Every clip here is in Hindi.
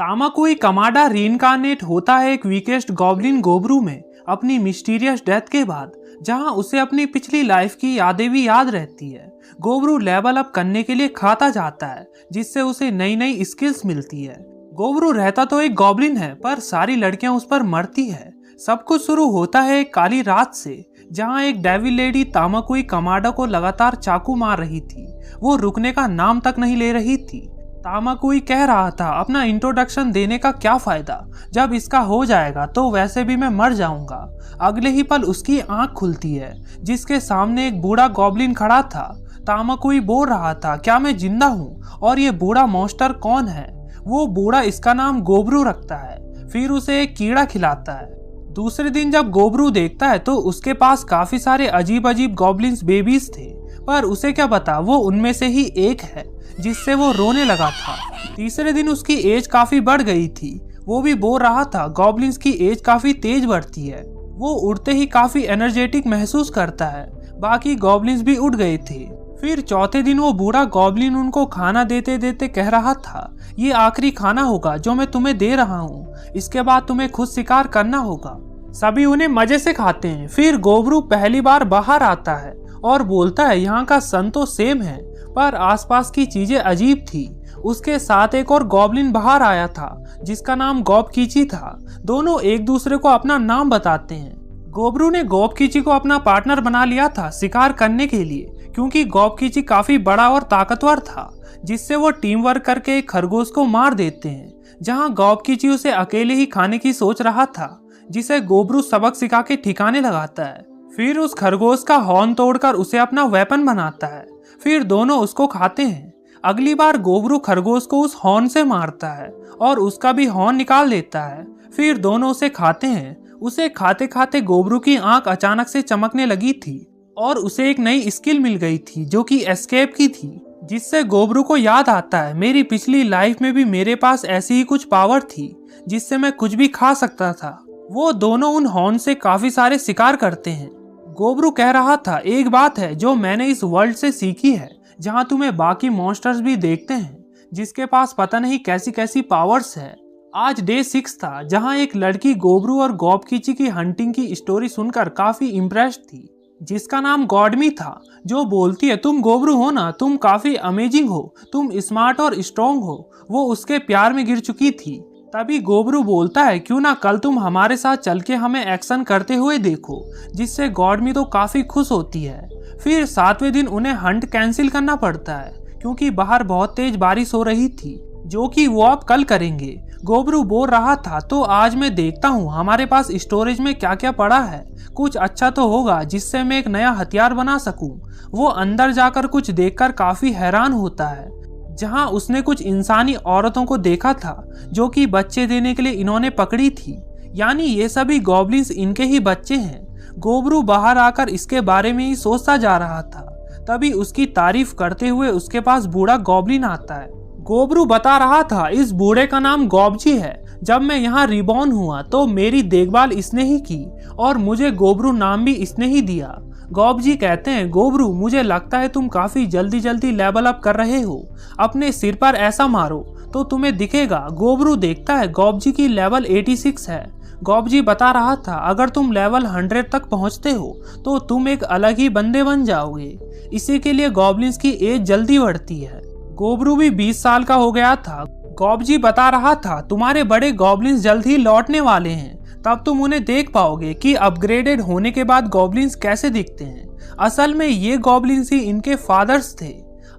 तामाकोई कमाडा रीइंकार्नेट होता है एक वीकेस्ट गॉब्लिन गोबरू में अपनी मिस्टीरियस डेथ के बाद, जहां उसे अपनी पिछली लाइफ की यादें भी याद रहती है। गोबरू लेवल अप करने के लिए खाता जाता है, जिससे उसे नई नई स्किल्स मिलती है। गोबरू रहता तो एक गॉब्लिन है, पर सारी लड़कियां उस पर मरती है। सब कुछ शुरू होता है एक काली रात से, जहां एक डेविल लेडी तामाकोई कमाडा को लगातार चाकू मार रही थी। वो रुकने का नाम तक नहीं ले रही थी। तामाकोई कह रहा था, अपना इंट्रोडक्शन देने का क्या फायदा, जब इसका हो जाएगा तो वैसे भी मैं मर जाऊंगा। अगले ही पल उसकी आंख खुलती है, जिसके सामने एक बूढ़ा गॉब्लिन खड़ा था। तामाकोई बोल रहा था, क्या मैं जिंदा हूँ? और ये बूढ़ा मॉन्स्टर कौन है? वो बूढ़ा इसका नाम गोबरू रखता है, फिर उसे एक कीड़ा खिलाता है। दूसरे दिन जब गोबरू देखता है तो उसके पास काफी सारे अजीब अजीब गॉब्लिन्स बेबीज थे, पर उसे क्या पता वो उनमें से ही एक है, जिससे वो रोने लगा था। तीसरे दिन उसकी एज काफी बढ़ गई थी। वो भी बोल रहा था, गॉब्लिन्स की एज काफी तेज बढ़ती है। वो उड़ते ही काफी एनर्जेटिक महसूस करता है। बाकी गॉब्लिन्स भी उड़ गए थे। फिर चौथे दिन वो बूढ़ा गॉब्लिन उनको खाना देते देते कह रहा था, ये आखिरी खाना होगा जो मैं तुम्हें दे रहा हूँ, इसके बाद तुम्हें खुद शिकार करना होगा। सभी उन्हें मजे से खाते हैं। फिर गोबरू पहली बार बाहर आता है और बोलता है, यहाँ का सन तो सेम है, पर आसपास की चीजें अजीब थी। उसके साथ एक और गॉब्लिन बाहर आया था, जिसका नाम गॉबकीची था। दोनों एक दूसरे को अपना नाम बताते हैं। गोबरू ने गॉबकीची को अपना पार्टनर बना लिया था शिकार करने के लिए, क्योंकि गॉबकीची काफी बड़ा और ताकतवर था, जिससे वो टीम वर्क करके एक खरगोश को मार देते हैं। जहां गॉबकीची उसे अकेले ही खाने की सोच रहा था, जिसे गोबरू सबक सिखा के ठिकाने लगाता है। फिर उस खरगोश का हॉर्न तोड़कर उसे अपना वेपन बनाता है। फिर दोनों उसको खाते हैं। अगली बार गोबरू खरगोश को उस हॉर्न से मारता है और उसका भी हॉर्न निकाल देता है। फिर दोनों उसे खाते हैं। उसे खाते खाते गोबरू की आंख अचानक से चमकने लगी थी और उसे एक नई स्किल मिल गई थी, जो कि एस्केप की थी, जिससे गोबरू को याद आता है, मेरी पिछली लाइफ में भी मेरे पास ऐसी ही कुछ पावर थी, जिससे मैं कुछ भी खा सकता था। वो दोनों उन हॉर्न से काफी सारे शिकार करते हैं। गोबरू कह रहा था, एक बात है जो मैंने इस वर्ल्ड से सीखी है, जहां तुम्हें बाकी मॉन्स्टर्स भी देखते हैं, जिसके पास पता नहीं कैसी कैसी पावर्स है। आज डे 6 था, जहां एक लड़की गोबरू और गॉबकीची की हंटिंग की स्टोरी सुनकर काफी इम्प्रेस्ड थी, जिसका नाम गॉडमी था, जो बोलती है, तुम गोबरू हो ना, तुम काफी अमेजिंग हो, तुम स्मार्ट और स्ट्रॉन्ग हो। वो उसके प्यार में गिर चुकी थी। तभी गोबरू बोलता है, क्यों ना कल तुम हमारे साथ चल के हमें एक्शन करते हुए देखो, जिससे गॉडमी तो काफी खुश होती है। फिर 7वें दिन उन्हें हंट कैंसिल करना पड़ता है, क्योंकि बाहर बहुत तेज बारिश हो रही थी, जो कि वो अब कल करेंगे। गोबरू बोल रहा था, तो आज मैं देखता हूँ हमारे पास स्टोरेज में क्या क्या पड़ा है, कुछ अच्छा तो होगा जिससे मैं एक नया हथियार बना सकूं। वो अंदर जाकर कुछ देखकर काफी हैरान होता है, जहां उसने कुछ इंसानी औरतों को देखा था, जो कि बच्चे देने के लिए इन्होंने पकड़ी थी। यानी ये सभी गॉब्लिन्स इनके ही बच्चे हैं। गोबरू बाहर आकर इसके बारे में ही सोचता जा रहा था। तभी उसकी तारीफ करते हुए उसके पास बूढ़ा गॉब्लिन आता है। गोबरू बता रहा था, इस बूढ़े का नाम गॉबजी है। जब मैं यहाँ रिबॉर्न हुआ तो मेरी देखभाल इसने ही की और मुझे गोबरू नाम भी इसने ही दिया। गॉबजी कहते हैं, गोबरू मुझे लगता है तुम काफी जल्दी जल्दी लेवल अप कर रहे हो। अपने सिर पर ऐसा मारो तो तुम्हें दिखेगा। गोबरू देखता है गॉबजी की लेवल 86 है। गॉबजी बता रहा था, अगर तुम लेवल 100 तक पहुंचते हो तो तुम एक अलग ही बंदे बन जाओगे। इसी के लिए गॉब्लिन्स की एज जल्दी बढ़ती है। गोबरू भी 20 साल का हो गया था। गॉबजी बता रहा था, तुम्हारे बड़े गॉब्लिन्स जल्द ही लौटने वाले हैं, तब तुम उन्हें देख पाओगे कि अपग्रेडेड होने के बाद गॉब्लिन्स कैसे दिखते हैं। असल में ये गॉब्लिन्स ही इनके फादर्स थे।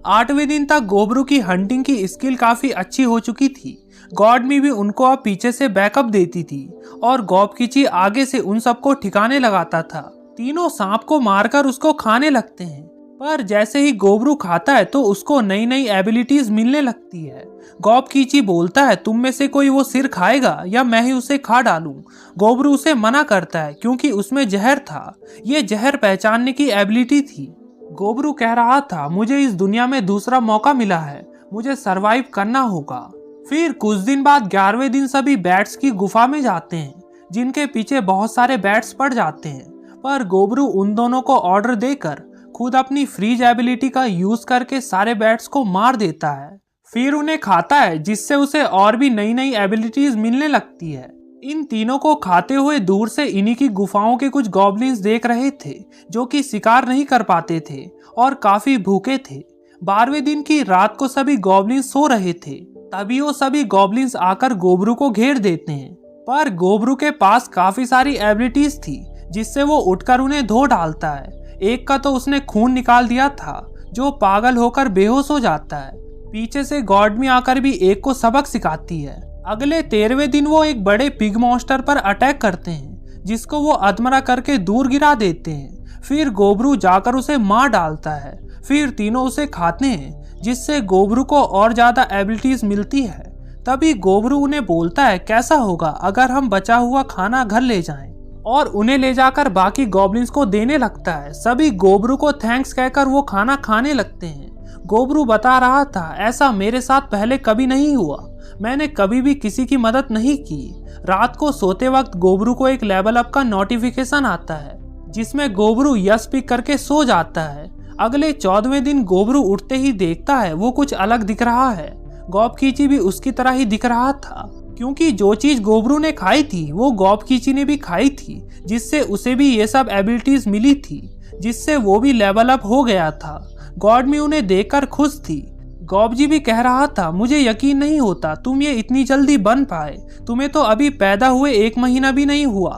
8वें दिन तक गोबरू की हंटिंग की स्किल काफी अच्छी हो चुकी थी। गॉडमी भी उनको अब पीछे से बैकअप देती थी और गॉबकीची आगे से उन सबको ठिकाने लगाता था। तीनों सांप को मारकर उसको खाने लगते हैं, पर जैसे ही गोबरू खाता है तो उसको नई नई एबिलिटीज मिलने लगती है। गॉबकीची बोलता है, तुम में से कोई वो सिर खाएगा या मैं ही उसे खा डालूं। गोबरू उसे मना करता है, क्योंकि उसमें जहर था। ये जहर पहचानने की एबिलिटी थी। गोबरू कह रहा था, मुझे इस दुनिया में दूसरा मौका मिला है, मुझे सरवाइव करना होगा। फिर कुछ दिन बाद 11वें दिन सभी बैट्स की गुफा में जाते हैं, जिनके पीछे बहुत सारे बैट्स पड़ जाते हैं, पर गोबरू उन दोनों को ऑर्डर देकर खुद अपनी फ्रीज एबिलिटी का यूज करके सारे बैट्स को मार देता है। फिर उन्हें खाता है, जिससे उसे और भी नई नई एबिलिटीज मिलने लगती है। इन तीनों को खाते हुए दूर से इन्हीं की गुफाओं के कुछ गॉब्लिन्स देख रहे थे, जो कि शिकार नहीं कर पाते थे और काफी भूखे थे। 12वें दिन की रात को सभी गॉब्लिन्स सो रहे थे। तभी वो सभी गॉब्लिन्स आकर गोबरू को घेर देते हैं, पर गोबरू के पास काफी सारी एबिलिटीज थी, जिससे वो उठकर उन्हें धो डालता है। एक का तो उसने खून निकाल दिया था, जो पागल होकर बेहोश हो जाता है। पीछे से गॉडमी आकर भी एक को सबक सिखाती है। अगले 13वें दिन वो एक बड़े पिग मॉन्स्टर पर अटैक करते हैं, जिसको वो अधमरा करके दूर गिरा देते हैं। फिर गोबरू जाकर उसे मार डालता है। फिर तीनों उसे खाते हैं, जिससे गोबरू को और ज्यादा एबिलिटीज मिलती है। तभी गोबरू उन्हें बोलता है कैसा होगा अगर हम बचा हुआ खाना घर ले जाएं, और उन्हें ले जाकर बाकी गॉब्लिन्स को देने लगता है। सभी गोबरू को थैंक्स कहकर वो खाना खाने लगते हैं। गोबरू बता रहा था, ऐसा मेरे साथ पहले कभी नहीं हुआ, मैंने कभी भी किसी की मदद नहीं की। रात को सोते वक्त गोबरू को एक लेवल अप का नोटिफिकेशन आता है, जिसमें गोबरू यस पिक करके सो जाता है। अगले 14वें दिन गोबरू उठते ही देखता है वो कुछ अलग दिख रहा है। गॉब कीची भी उसकी तरह ही दिख रहा था, क्योंकि जो चीज गोबरू ने खाई थी वो गॉब कीची ने भी खाई थी, जिससे उसे भी ये सब एबिलिटीज मिली थी, जिससे वो भी लेवल अप हो गया था। गॉडमी उन्हें देखकर खुश थी। गॉबजी भी कह रहा था, मुझे यकीन नहीं होता तुम ये इतनी जल्दी बन पाए, तुम्हें तो अभी पैदा हुए 1 महीना भी नहीं हुआ।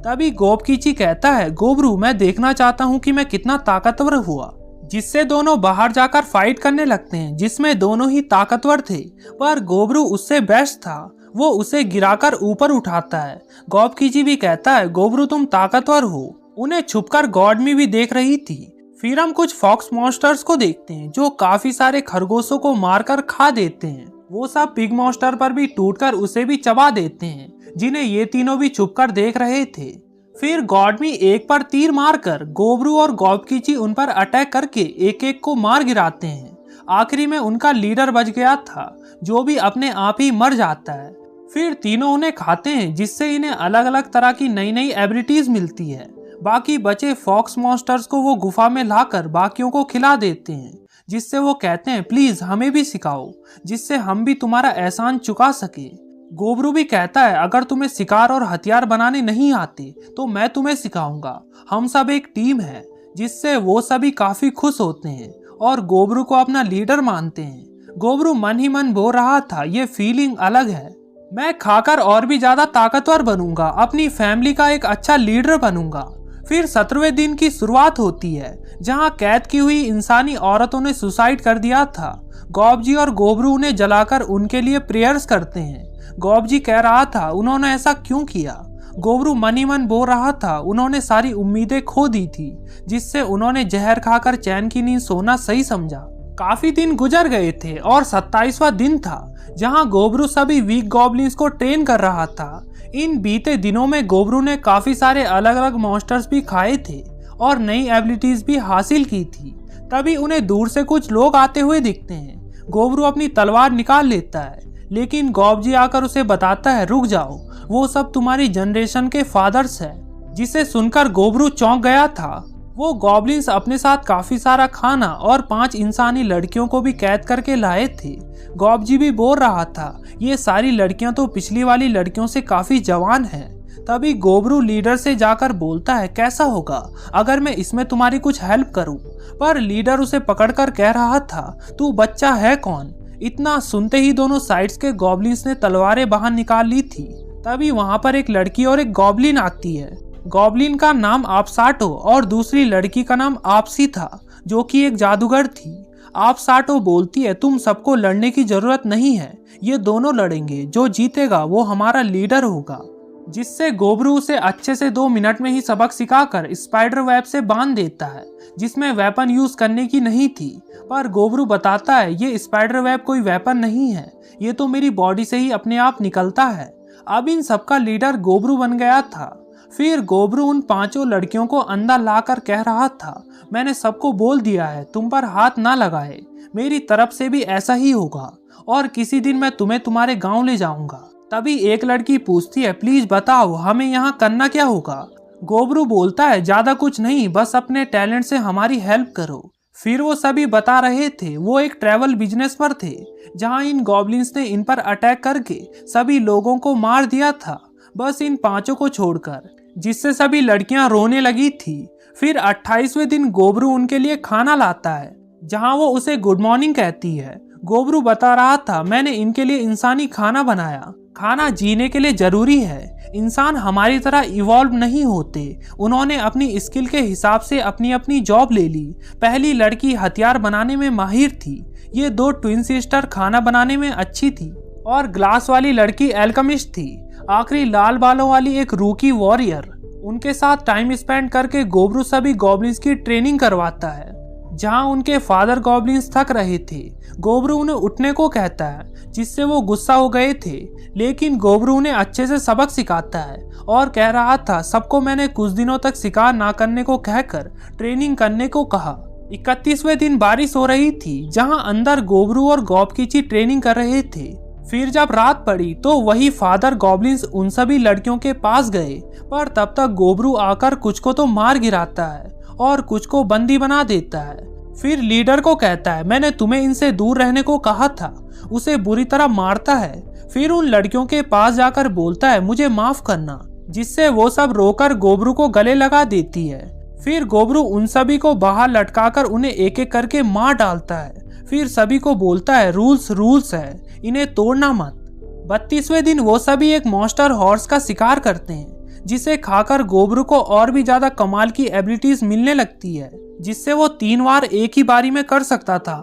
तभी गॉब कीची कहता है, गोबरू मैं देखना चाहता हूँ कि मैं कितना ताकतवर हुआ। जिससे दोनों बाहर जाकर फाइट करने लगते हैं, जिसमें दोनों ही ताकतवर थे, पर गोबरू उससे बेस्ट था। वो उसे गिराकर ऊपर उठाता है। गॉब कीची भी कहता है, गोबरू तुम ताकतवर हो। उन्हें छुपकर गॉडमी भी देख रही थी। फिर हम कुछ फॉक्स मॉन्स्टर्स को देखते हैं, जो काफी सारे खरगोशों को मारकर खा देते हैं। वो सब पिग मॉन्स्टर पर भी टूटकर उसे भी चबा देते हैं, जिन्हें ये तीनों भी छुपकर देख रहे थे। फिर गॉडमी एक पर तीर मारकर गोबरू और गॉबकीची उन पर अटैक करके एक एक को मार गिराते हैं। आखिरी में उनका लीडर बच गया था, जो भी अपने आप ही मर जाता है। फिर तीनों उन्हें खाते हैं, जिससे इन्हें अलग अलग तरह की नई नई एबिलिटीज मिलती है। बाकी बचे फॉक्स मॉन्स्टर्स को वो गुफा में लाकर बाकियों को खिला देते हैं, जिससे वो कहते हैं प्लीज हमें भी सिखाओ, जिससे हम भी तुम्हारा एहसान चुका सके। गोबरू भी कहता है, अगर तुम्हें शिकार और हथियार बनाने नहीं आते तो मैं तुम्हें सिखाऊंगा, हम सब एक टीम है। जिससे वो सभी काफी खुश होते हैं और गोबरू को अपना लीडर मानते हैं। गोबरू मन ही मन बोल रहा था, ये फीलिंग अलग है, मैं खाकर और भी ज्यादा ताकतवर बनूंगा, अपनी फैमिली का एक अच्छा लीडर बनूंगा। फिर 17वें दिन की शुरुआत होती है, जहां कैद की हुई इंसानी औरतों ने सुसाइड कर दिया था। गॉबजी और गोबरू उन्हें जलाकर उनके लिए प्रेयर्स करते हैं। गॉबजी कह रहा था, उन्होंने ऐसा क्यों किया। गोबरू मन ही मन बोल रहा था, उन्होंने सारी उम्मीदें खो दी थी, जिससे उन्होंने जहर खाकर चैन की नींद सोना सही समझा। काफी दिन गुजर गए थे और 27वां दिन था, जहां गोबरू सभी वीक गॉब्लिन्स को ट्रेन कर रहा था। इन बीते दिनों में गोबरू ने काफी सारे अलग अलग मॉन्स्टर्स भी खाए थे और नई एबिलिटीज भी हासिल की थी। तभी उन्हें दूर से कुछ लोग आते हुए दिखते हैं। गोबरू अपनी तलवार निकाल लेता है, लेकिन गॉबजी आकर उसे बताता है, रुक जाओ, वो सब तुम्हारी जनरेशन के फादर्स है। जिसे सुनकर गोबरू चौंक गया था। वो गॉब्लिन्स अपने साथ काफी सारा खाना और 5 इंसानी लड़कियों को भी कैद करके लाए थे। गॉबजी भी बोल रहा था, ये सारी लड़कियां तो पिछली वाली लड़कियों से काफी जवान हैं। तभी गोबरू लीडर से जाकर बोलता है, कैसा होगा अगर मैं इसमें तुम्हारी कुछ हेल्प करूं। पर लीडर उसे पकड़कर कह रहा था, तू बच्चा है कौन। इतना सुनते ही दोनों साइड्स के गॉब्लिन्स ने तलवारें बाहर निकाल ली थी। तभी वहां पर एक लड़की और एक गॉब्लिन आती है। गॉब्लिन का नाम आपसाटो और दूसरी लड़की का नाम आपसी था, जो कि एक जादूगर थी। आपसाटो बोलती है, तुम सबको लड़ने की जरूरत नहीं है, ये दोनों लड़ेंगे, जो जीतेगा वो हमारा लीडर होगा। जिससे गोबरू उसे अच्छे से 2 मिनट में ही सबक सिखाकर स्पाइडर वेब से बांध देता है, जिसमें वेपन यूज करने की नहीं थी। पर गोबरू बताता है, ये स्पाइडर वेब कोई वेपन नहीं है, ये तो मेरी बॉडी से ही अपने आप निकलता है। अब इन सबका लीडर गोबरू बन गया था। फिर गोबरू उन 5 लड़कियों को अंदर लाकर कह रहा था, मैंने सबको बोल दिया है, तुम पर हाथ ना लगाए, मेरी तरफ से भी ऐसा ही होगा, और किसी दिन मैं तुम्हें तुम्हारे गांव ले जाऊंगा। तभी एक लड़की पूछती है, प्लीज बताओ हमें यहाँ करना क्या होगा। गोबरू बोलता है, ज्यादा कुछ नहीं, बस अपने टैलेंट से हमारी हेल्प करो। फिर वो सभी बता रहे थे वो एक ट्रैवल बिजनेस पर थे, जहां इन गॉब्लिन्स ने इन पर अटैक करके सभी लोगों को मार दिया था, बस इन 5 को छोड़कर, जिससे सभी लड़कियां रोने लगी थी। फिर 28वें दिन गोबरू उनके लिए खाना लाता है, जहां वो उसे गुड मॉर्निंग कहती है। गोबरू बता रहा था, मैंने इनके लिए इंसानी खाना बनाया, खाना जीने के लिए जरूरी है, इंसान हमारी तरह इवॉल्व नहीं होते। उन्होंने अपनी स्किल के हिसाब से अपनी अपनी जॉब ले ली। पहली लड़की हथियार बनाने में माहिर थी, ये 2 ट्विन सिस्टर खाना बनाने में अच्छी थी, और ग्लास वाली लड़की एल्केमिस्ट थी। आखिरी लाल बालों वाली एक रूकी वॉरियर। उनके साथ टाइम स्पेंड करके गोबरू सभी गॉब्लिन्स की ट्रेनिंग करवाता है। जहां उनके फादर गॉब्लिन्स थक रहे थे, गोबरू उन्हें उठने को कहता है, जिससे वो गुस्सा हो गए थे, लेकिन गोबरू उन्हें अच्छे से सबक सिखाता है और कह रहा था सबको मैंने कुछ दिनों तक शिकार ना करने को कहकर ट्रेनिंग करने को कहा। 31वें दिन बारिश हो रही थी, जहां अंदर गोबरू और गॉबकीची ट्रेनिंग कर रहे थे। फिर जब रात पड़ी तो वही फादर गॉब्लिन्स उन सभी लड़कियों के पास गए, पर तब तक गोबरू आकर कुछ को तो मार गिराता है और कुछ को बंदी बना देता है। फिर लीडर को कहता है, मैंने तुम्हें इनसे दूर रहने को कहा था, उसे बुरी तरह मारता है। फिर उन लड़कियों के पास जाकर बोलता है, मुझे माफ करना, जिससे वो सब रोकर गोबरू को गले लगा देती है। फिर गोबरू उन सभी को बाहर लटकाकर उन्हें एक एक करके मार डालता है। फिर सभी को बोलता है, रूल्स रूल्स है, इन्हें तोड़ना मत। 32वें दिन वो सभी एक मॉन्स्टर हॉर्स का शिकार करते हैं, जिसे खाकर गोबरू को और भी ज्यादा कमाल की एबिलिटीज मिलने लगती है, जिससे वो 3 बार एक ही बारी में कर सकता था।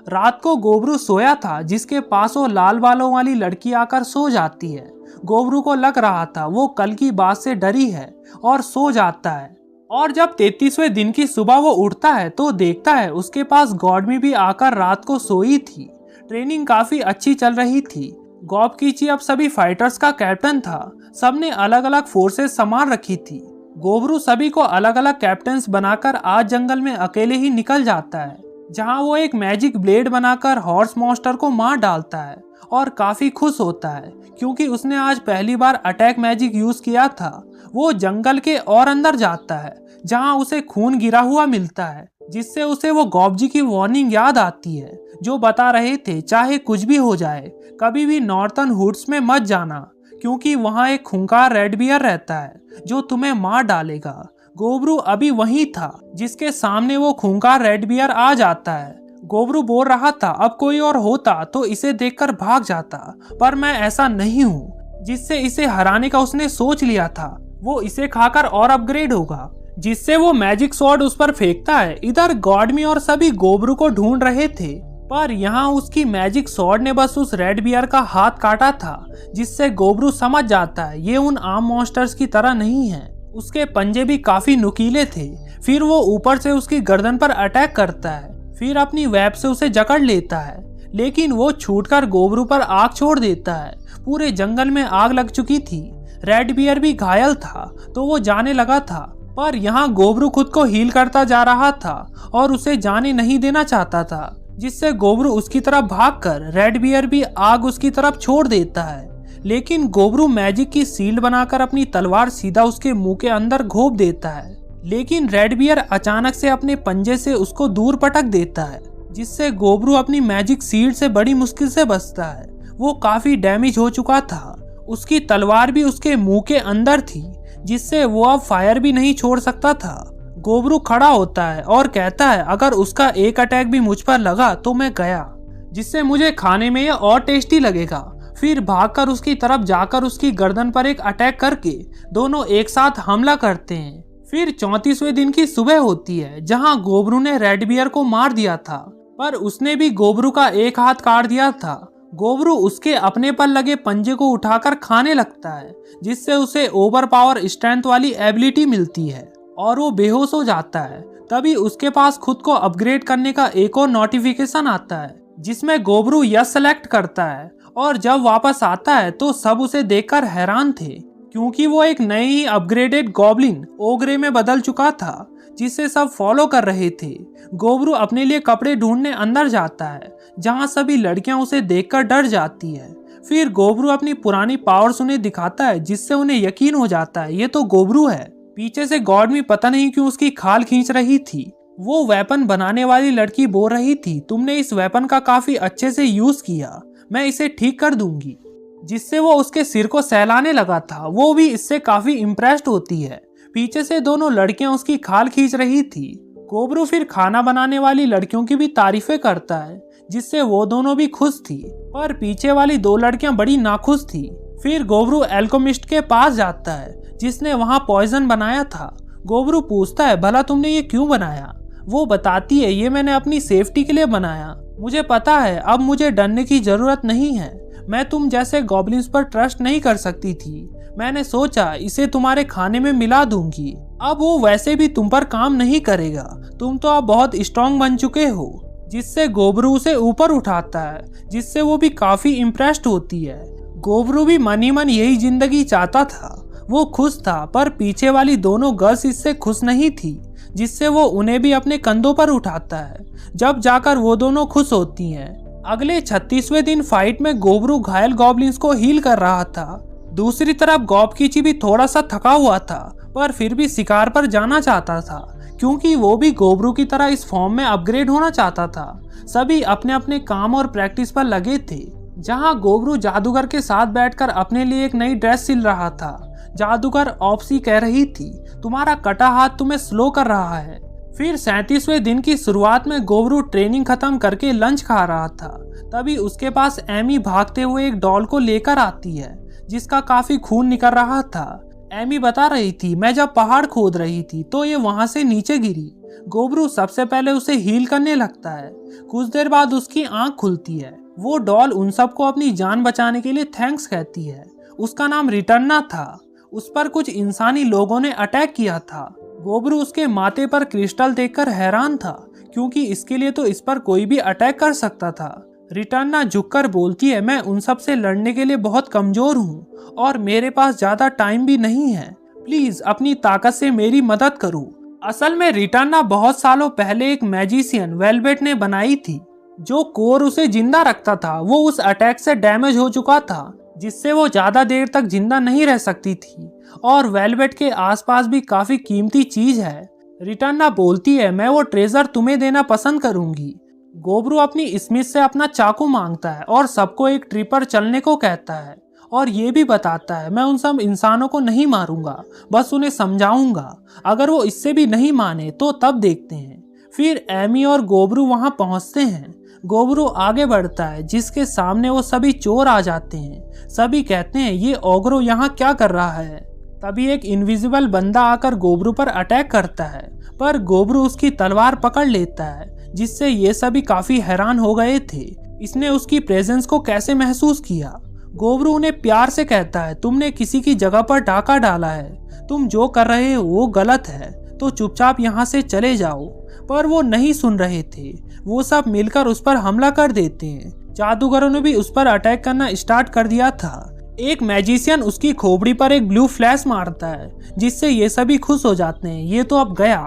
रात को गोबरू सोया था, जिसके पास वो लाल बालों वाली लड़की आकर सो जाती है। गोबरू को लग रहा था वो कल की बात से डरी है और सो जाता है। और जब 33वें दिन की सुबह वो उठता है तो देखता है उसके पास गॉडमी भी आकर रात को सोई थी। ट्रेनिंग काफी अच्छी चल रही थी। गॉबकीची अब सभी फाइटर्स का कैप्टन था। सबने अलग अलग फोर्सेस संभाल रखी थी। गोबरू सभी को अलग अलग कैप्टन्स बनाकर आज जंगल में अकेले ही निकल जाता है, जहां वो एक मैजिक ब्लेड बनाकर हॉर्स मॉन्स्टर को मार डालता है और काफी खुश होता है, क्योंकि उसने आज पहली बार अटैक मैजिक यूज किया था। वो जंगल के और अंदर जाता है, जहां उसे खून गिरा हुआ मिलता है, जिससे उसे वो गॉबजी की वार्निंग याद आती है, जो बता रहे थे चाहे कुछ भी हो जाए कभी भी नॉर्थर्न हुड्स में मत जाना, क्योंकि वहां एक खूंखार रेड बियर रहता है जो तुम्हें मार डालेगा। गोबरू अभी वहीं था, जिसके सामने वो खूंखार रेड बियर आ जाता है। गोबरू बोल रहा था अब कोई और होता तो इसे देखकर भाग जाता, पर मैं ऐसा नहीं हूँ। जिससे इसे हराने का उसने सोच लिया था, वो इसे खाकर और अपग्रेड होगा, जिससे वो मैजिक स्वॉर्ड उस पर फेंकता है। इधर गॉडमी और सभी गोबरू को ढूंढ रहे थे, पर यहाँ उसकी मैजिक स्वॉर्ड ने बस उस रेड बियर का हाथ काटा था, जिससे गोबरू समझ जाता है ये उन आम मॉन्स्टर्स की तरह नहीं है। उसके पंजे भी काफी नुकीले थे। फिर वो ऊपर से उसकी गर्दन पर अटैक करता है, फिर अपनी वेब से उसे जकड़ लेता है, लेकिन वो छूटकर गोबरू पर आग छोड़ देता है। पूरे जंगल में आग लग चुकी थी। रेड बियर भी घायल था तो वो जाने लगा था, पर यहाँ गोबरू खुद को हील करता जा रहा था और उसे जाने नहीं देना चाहता था, जिससे गोबरू उसकी तरफ भागकर रेड बियर भी आग उसकी तरफ छोड़ देता है। लेकिन गोबरू मैजिक की शील्ड बनाकर अपनी तलवार सीधा उसके मुंह के अंदर घोंप देता है, लेकिन रेड बियर अचानक से अपने पंजे से उसको दूर पटक देता है, जिससे गोबरू अपनी मैजिक शील्ड से बड़ी मुश्किल से बचता है। वो काफी डैमेज हो चुका था। उसकी तलवार भी उसके मुंह के अंदर थी, जिससे वो अब फायर भी नहीं छोड़ सकता था। गोबरू खड़ा होता है और कहता है अगर उसका एक अटैक भी मुझ पर लगा तो मैं गया, जिससे मुझे खाने में यह और टेस्टी लगेगा। फिर भागकर उसकी तरफ जाकर उसकी गर्दन पर एक अटैक करके दोनों एक साथ हमला करते हैं। फिर 34वें दिन की सुबह होती है, जहां गोबरू ने रेड बियर को मार दिया था, पर उसने भी गोबरू का एक हाथ काट दिया था। गोबरू उसके अपने पर लगे पंजे को उठाकर खाने लगता है, जिससे उसे ओवर पावर स्ट्रेंथ वाली एबिलिटी मिलती है और वो बेहोश हो जाता है। तभी उसके पास खुद को अपग्रेड करने का एक और नोटिफिकेशन आता है, जिसमें गोबरू यस सेलेक्ट करता है, और जब वापस आता है तो सब उसे देखकर हैरान थे, क्योंकि वो एक नई ही अपग्रेडेड गॉब्लिन ओग्रे में बदल चुका था, जिसे सब फॉलो कर रहे थे। गोबरू अपने लिए कपड़े ढूंढने अंदर जाता है, जहां सभी लड़कियां उसे देखकर डर जाती है। फिर गोबरू अपनी पुरानी पावर्स उन्हें दिखाता है, जिससे उन्हें यकीन हो जाता है ये तो गोबरू है। पीछे से गॉडमी पता नहीं क्यों उसकी खाल खींच रही थी, वो वेपन बनाने वाली लड़की बोल रही थी, तुमने इस वेपन का काफी अच्छे से यूज किया, मैं इसे ठीक कर दूंगी। जिससे वो उसके सिर को सहलाने लगा था। वो भी इससे काफी इम्प्रेस्ड होती है। पीछे से दोनों लड़कियां उसकी खाल खींच रही थी। गोबरू फिर खाना बनाने वाली लड़कियों की भी तारीफें करता है, जिससे वो दोनों भी खुश थी। पर पीछे वाली दो लड़कियां बड़ी नाखुश थी। फिर गोबरू एल्केमिस्ट के पास जाता है, जिसने वहां पॉइजन बनाया था। गोबरू पूछता है, भला तुमने ये क्यों बनाया? वो बताती है, ये मैंने अपनी सेफ्टी के लिए बनाया। मुझे पता है अब मुझे डरने की जरूरत नहीं है। मैं तुम जैसे गॉब्लिन्स पर ट्रस्ट नहीं कर सकती थी। मैंने सोचा इसे तुम्हारे खाने में मिला दूंगी। अब वो वैसे भी तुम पर काम नहीं करेगा, तुम तो अब बहुत स्ट्रांग बन चुके हो। जिससे गोबरू उसे ऊपर उठाता है, जिससे वो भी काफी इम्प्रेस्ड होती है। गोबरू भी मन ही मन यही जिंदगी चाहता था। वो खुश था, पर पीछे वाली दोनों गर्ल्स इससे खुश नहीं थी, जिससे वो उन्हें भी अपने कंधों पर उठाता है। जब जाकर वो दोनों खुश होती हैं। अगले 36वें दिन फाइट में गोबरू घायल गॉब्लिन्स को हील कर रहा था। दूसरी तरफ गॉबकीची भी थोड़ा सा थका हुआ था, पर फिर भी शिकार पर जाना चाहता था, क्योंकि वो भी गोबरू की तरह इस फॉर्म में अपग्रेड होना चाहता था। सभी अपने अपने काम और प्रैक्टिस पर लगे थे। जहां गोबरू जादूगर के साथ बैठकर अपने लिए एक नई ड्रेस सिल रहा था। जादूगर ऑप्सी कह रही थी, तुम्हारा कटा हाथ तुम्हें स्लो कर रहा है। फिर 37वें दिन की शुरुआत में गोबरू ट्रेनिंग खत्म करके लंच खा रहा था। तभी उसके पास एमी भागते हुए एक डॉल को लेकर आती है, जिसका काफी खून निकल रहा था। एमी बता रही थी, मैं जब पहाड़ खोद रही थी तो ये वहां से नीचे गिरी। गोबरू सबसे पहले उसे हील करने लगता है। कुछ देर बाद उसकी आंख खुलती है। वो डॉल उन सबको अपनी जान बचाने के लिए थैंक्स कहती है। उसका नाम रिटर्ना था। उस पर कुछ इंसानी लोगों ने अटैक किया था। गोबरू उसके माथे पर क्रिस्टल देखकर हैरान था, क्योंकि इसके लिए तो इस पर कोई भी अटैक कर सकता था। रिटर्ना झुककर बोलती है, मैं उन सब से लड़ने के लिए बहुत कमजोर हूँ और मेरे पास ज्यादा टाइम भी नहीं है। प्लीज अपनी ताकत से मेरी मदद करो। असल में रिटर्ना बहुत सालों पहले एक मैजिशियन वेलवेट ने बनाई थी, जो कोर उसे जिंदा रखता था। वो उस अटैक से डैमेज हो चुका था, जिससे वो ज्यादा देर तक जिंदा नहीं रह सकती थी। और वेलवेट के आसपास भी काफी कीमती चीज है। रिटर्ना बोलती है, मैं वो ट्रेजर तुम्हें देना पसंद करूंगी। गोबरू अपनी स्मिथ से अपना चाकू मांगता है और सबको एक ट्रिप पर चलने को कहता है, और ये भी बताता है, मैं उन सब इंसानों को नहीं मारूंगा, बस उन्हें समझाऊंगा। अगर वो इससे भी नहीं माने तो तब देखते हैं। फिर एमी और गोबरू वहां पहुंचते हैं। गोबरू आगे बढ़ता है, जिसके सामने वो सभी चोर आ जाते हैं। सभी कहते हैं, ये ओग्रो यहाँ क्या कर रहा है? तभी एक इनविजिबल बंदा आकर गोबरू पर अटैक करता है, पर गोबरू उसकी तलवार पकड़ लेता है, जिससे ये सभी काफी हैरान हो गए थे। इसने उसकी प्रेजेंस को कैसे महसूस किया? गोबरू उन्हें प्यार से कहता है, तुमने किसी की जगह पर डाका डाला है, तुम जो कर रहे हो वो गलत है, तो चुपचाप यहाँ से चले जाओ। पर वो नहीं सुन रहे थे। वो सब मिलकर उस पर हमला कर देते हैं। जादूगरों ने भी उस पर अटैक करना स्टार्ट कर दिया था। एक मैजिशियन उसकी खोपड़ी पर एक ब्लू फ्लैश मारता है, जिससे ये सभी खुश हो जाते हैं, ये तो अब गया।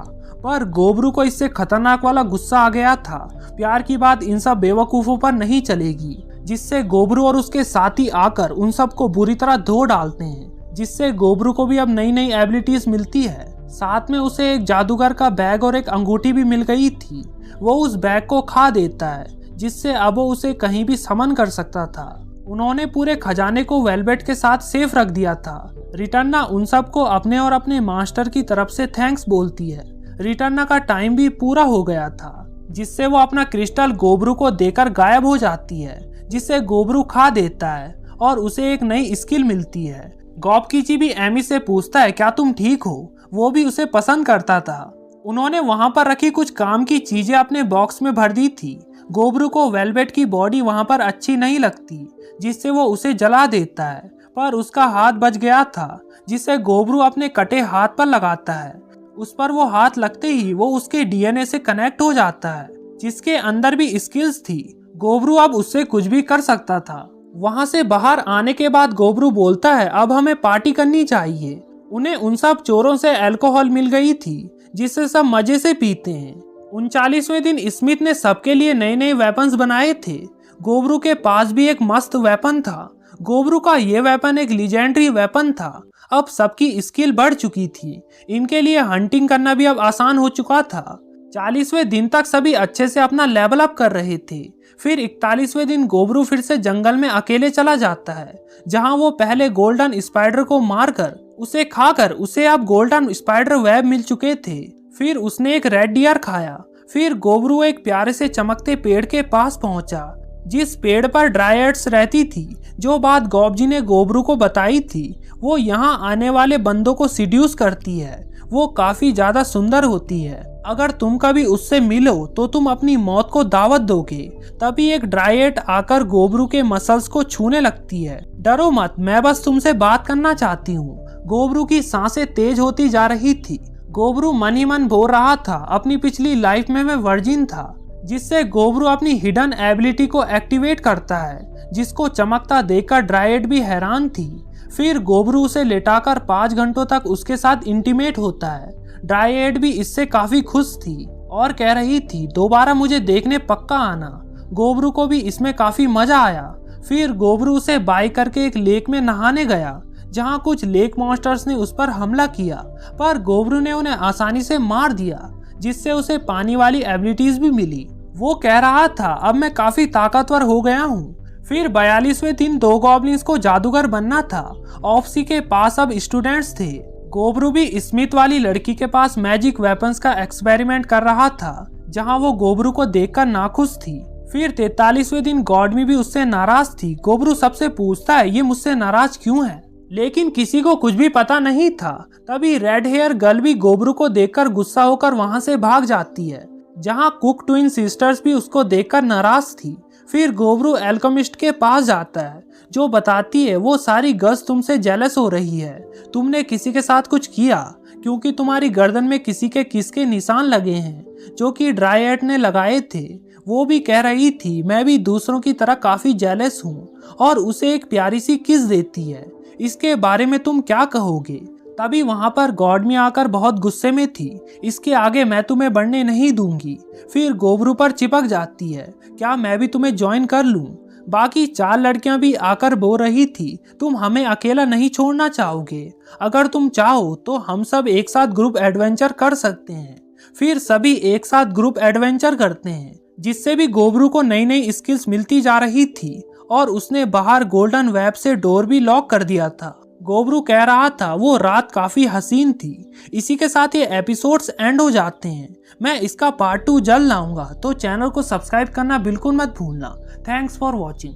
पर गोबरू को इससे खतरनाक वाला गुस्सा आ गया था। प्यार की बात इन सब बेवकूफों पर नहीं चलेगी, जिससे गोबरू और उसके साथी आकर उन सबको बुरी तरह धो डालते हैं, जिससे गोबरू को भी अब नई नई एबिलिटीज मिलती है। साथ में उसे एक जादूगर का बैग और एक अंगूठी भी मिल गई थी। वो उस बैग को खा देता है, जिससे अब वो उसे कहीं भी समन कर सकता था। उन्होंने पूरे खजाने को वेलवेट के साथ सेफ रख दिया था। रिटर्ना उन सबको अपने और अपने मास्टर की तरफ से थैंक्स बोलती है। रिटर्ना का टाइम भी पूरा हो गया था, जिससे वो अपना क्रिस्टल गोबरू को देकर गायब हो जाती है, जिससे गोबरू खा देता है और उसे एक नई स्किल मिलती है। गॉबकीची भी एमी से पूछता है, क्या तुम ठीक हो? वो भी उसे पसंद करता था। उन्होंने वहां पर रखी कुछ काम की चीजें अपने बॉक्स में भर दी थी। गोबरू को वेलवेट की बॉडी वहां पर अच्छी नहीं लगती, जिससे वो उसे जला देता है, पर उसका हाथ बच गया था, जिसे गोबरू अपने कटे हाथ पर लगाता है। उस पर वो हाथ लगते ही वो उसके डीएनए से कनेक्ट हो जाता है, जिसके अंदर भी स्किल्स थी। गोबरू अब उससे कुछ भी कर सकता था। वहां से बाहर आने के बाद गोबरू बोलता है, अब हमें पार्टी करनी चाहिए। उन्हें उन सब चोरों से अल्कोहल मिल गई थी, जिससे सब मजे से पीते हैं। 39वें दिन स्मिथ ने सबके लिए नए नए वेपन्स बनाए थे। गोबरू के पास भी एक मस्त वेपन था। गोबरू का ये वेपन एक लीजेंडरी वेपन था। अब सबकी स्किल बढ़ चुकी थी। इनके लिए हंटिंग करना भी अब आसान हो चुका था। 40वें दिन तक सभी अच्छे से अपना लेवल अप कर रहे थे। फिर 41वें दिन गोबरू फिर से जंगल में अकेले चला जाता है, जहां वो पहले गोल्डन स्पाइडर को मारकर उसे खाकर उसे अब गोल्डन स्पाइडर वेब मिल चुके थे। फिर उसने एक रेड डियर खाया। फिर गोबरू एक प्यारे से चमकते पेड़ के पास पहुंचा, जिस पेड़ पर ड्रायड्स रहती थी। जो बात गॉबजी ने गोबरू को बताई थी, वो यहाँ आने वाले बंदों को सीड्यूस करती है। वो काफी ज्यादा सुंदर होती है। अगर तुम कभी उससे मिलो तो तुम अपनी मौत को दावत दोगे। तभी एक ड्रायड आकर गोबरू के मसल्स को छूने लगती है। डरो मत, मैं बस तुमसे बात करना चाहती हूँ। गोबरू की सांसें तेज होती जा रही थी। गोबरू मन ही मन बोल रहा था, अपनी पिछली लाइफ में मैं वर्जिन था, जिससे गोबरू अपनी हिडन एबिलिटी को एक्टिवेट करता है, जिसको चमकता देखकर ड्रायड भी हैरान थी। फिर गोबरू उसे लेटाकर 5 घंटों तक उसके साथ इंटीमेट होता है। ड्रायड भी इससे काफी खुश थी और कह रही थी, दोबारा मुझे देखने पक्का आना। गोबरू को भी इसमें काफी मजा आया। फिर गोबरू उसे बाय करके एक लेक में नहाने गया, जहां कुछ लेक मॉन्स्टर्स ने उस पर हमला किया, पर गोबरू ने उन्हें आसानी से मार दिया, जिससे उसे पानी वाली एबिलिटीज भी मिली। वो कह रहा था, अब मैं काफी ताकतवर हो गया हूँ। फिर 42वें दिन 2 गॉब्लिन्स को जादूगर बनना था। ऑफसी के पास अब स्टूडेंट्स थे। गोबरू भी स्मिथ वाली लड़की के पास मैजिक वेपन्स का एक्सपेरिमेंट कर रहा था, जहां वो गोबरू को देखकर नाखुश थी। फिर 43वें दिन गॉडमी भी उससे नाराज थी। गोबरू सबसे पूछता है, ये मुझसे नाराज क्यों है, लेकिन किसी को कुछ भी पता नहीं था। तभी रेड हेयर गर्ल भी गोबरू को देखकर गुस्सा होकर वहां से भाग जाती है, जहां कुक ट्विन सिस्टर्स भी उसको देखकर नाराज थी। फिर गोबरू एल्केमिस्ट के पास जाता है, जो बताती है वो सारी गर्ल्स तुमसे जेलस हो रही है। तुमने किसी के साथ कुछ किया, क्योंकि तुम्हारी गर्दन में किसी के किस के निशान लगे हैं, जो कि ड्रायड ने लगाए थे। वो भी कह रही थी, मैं भी दूसरों की तरह काफी जेलस हूँ, और उसे एक प्यारी सी किस देती है। इसके बारे में तुम क्या कहोगे? तभी वहां पर गॉडमी आकर बहुत गुस्से में थी। इसके आगे मैं तुम्हें बढ़ने नहीं दूंगी। फिर गोबरू पर चिपक जाती है, क्या मैं भी तुम्हें ज्वाइन कर लूं? बाकी 4 लड़कियां भी आकर बोल रही थी, तुम हमें अकेला नहीं छोड़ना चाहोगे? अगर तुम चाहो तो हम सब एक साथ ग्रुप एडवेंचर कर सकते हैं। फिर सभी एक साथ ग्रुप एडवेंचर करते हैं, जिससे भी गोबरू को नई नई स्किल्स मिलती जा रही थी, और उसने बाहर गोल्डन वेब से डोर भी लॉक कर दिया था। गोबरू कह रहा था, वो रात काफी हसीन थी। इसी के साथ ये एपिसोड्स एंड हो जाते हैं। मैं इसका पार्ट 2 जल्द लाऊंगा, तो चैनल को सब्सक्राइब करना बिल्कुल मत भूलना। Thanks for watching.